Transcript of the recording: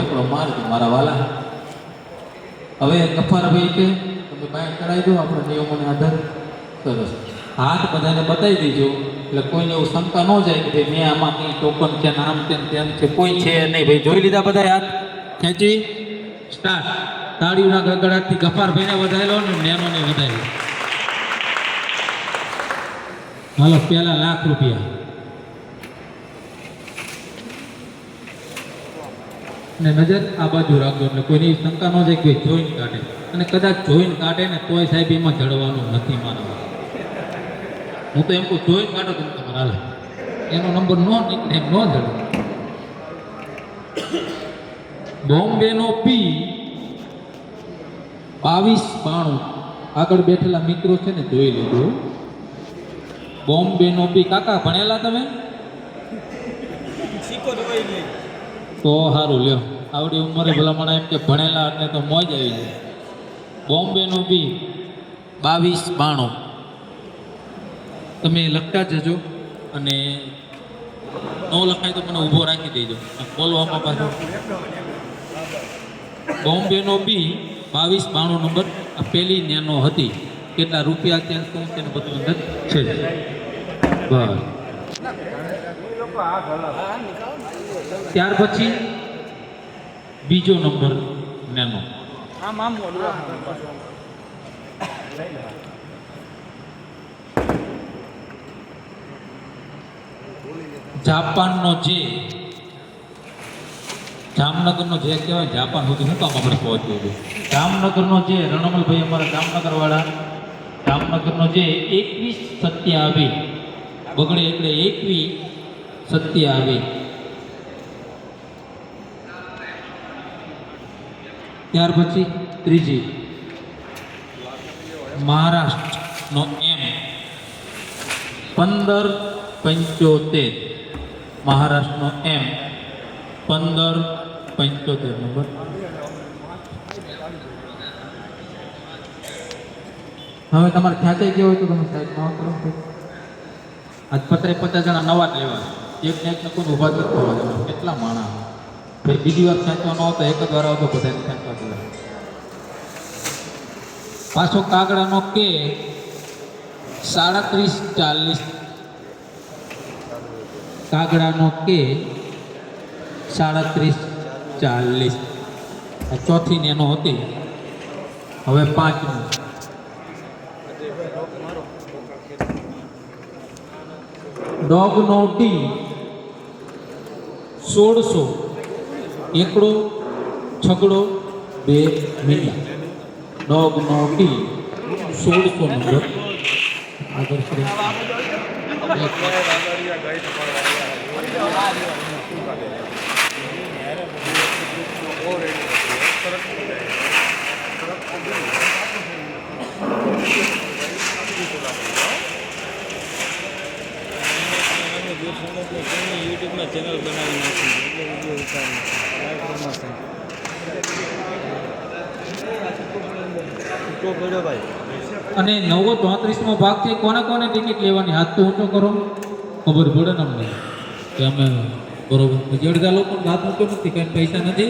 ઠેકડો મારજો મારા વાલા. હવે ગફારભાઈ કે તમે બાય કરાવી દો આપણા નિયમોને આધારે. સરસ, હાથ બધાને બતાવી દેજો એટલે કોઈને એવું શંકા ન જાય કે ભાઈ મેં આમાં કંઈ ટોકન છે ને આમ છે ને તેમ છે. કોઈ છે નહીં ભાઈ. જોઈ લીધા બધા હાથ ખેંચી સ્ટાર્ટ. તાળીઓના ગડગડાટથી ગફારભાઈને વધારેલો ને નેનોને વધારેલો. હાલો પહેલા ₹1,00,000 અને નજર આ બાજુ રાખજો એટલે કોઈની શંકા ન જાય કે જોઈને કાઢે. અને કદાચ જોઈને કાઢે ને તોય સાહેબ એમાં જડવાનું નથી માનવા. હું તો એમ કહું જોઈને કાઢો તમે તમારે હાલે એનો નંબર ન નીકળે એમ ન જડે. બોમ્બેનો પી 2292 આગળ બેઠેલા મિત્રો છે ને જોઈ લીધું. બોમ્બેનો પી કાકા ભણેલા તમે તો સારું લ્યો. આવડી ઉંમરે ભલામણ એમ કે ભણેલા એટલે તો મોજ આવી જાય. બોમ્બેનો બી 2292 તમે લખતા જજો અને ન લખાય તો મને ઊભો રાખી દેજો બોલવામાં પાછું. બોમ્બેનો બી 2292 નંબર આ પહેલી નેનો હતી. કેટલા રૂપિયા ત્યાં શું છે ને બધું અંદર છે બસ. ત્યાર પછી બીજો નંબર નેનો. જાપાનનો જે જામનગરનો જે કહેવાય જાપાન સુધી શું કામ આપણે પહોંચ્યું હતું. જામનગરનો જે રણમલભાઈ અમારા જામનગર વાળા જામનગરનો જે 2127 બગડે એટલે 2127. ત્યાર પછી ત્રીજી મહારાષ્ટ્રનો M 1575 મહારાષ્ટ્રનો M 1575 નંબર. હવે તમારે ખ્યાચાઈ ગયો હોય તો તમે સાઈડમાં કરો. આજ 50 જણા નવા જ લેવા. એકને એકને કોઈ ઊભા જ થવા દેવા. કેટલા માણા ભાઈ બીજી વાર ખેંચવા ન આવતો એક જ વાર આવતો બધાને ખેંચવા દેવા. પાછો કાગડાનો કે 3740 કાગડાનો કે 3740 ચોથી નેનો હતી. હવે પાંચમું ડોગનો ટી 1600 એકડો છગડો 2 મીંડા. ડોગનો ટી 1600 નંબર. આગળ યુટ્યુબમાં ચેનલ બનાવી નાખી એટલે વિડીયો ઉતારી પ્રમોશન તો પડ્યો ભાઈ. અને 933મો ભાગ છે. કોને કોને ટિકિટ લેવાની હાથ તો ઊંચો કરો. ખબર પડે ને અમને કે અમે બરોબર. અડધા લોકો હાથ ઊંચો નથી, કઈ પૈસા નથી.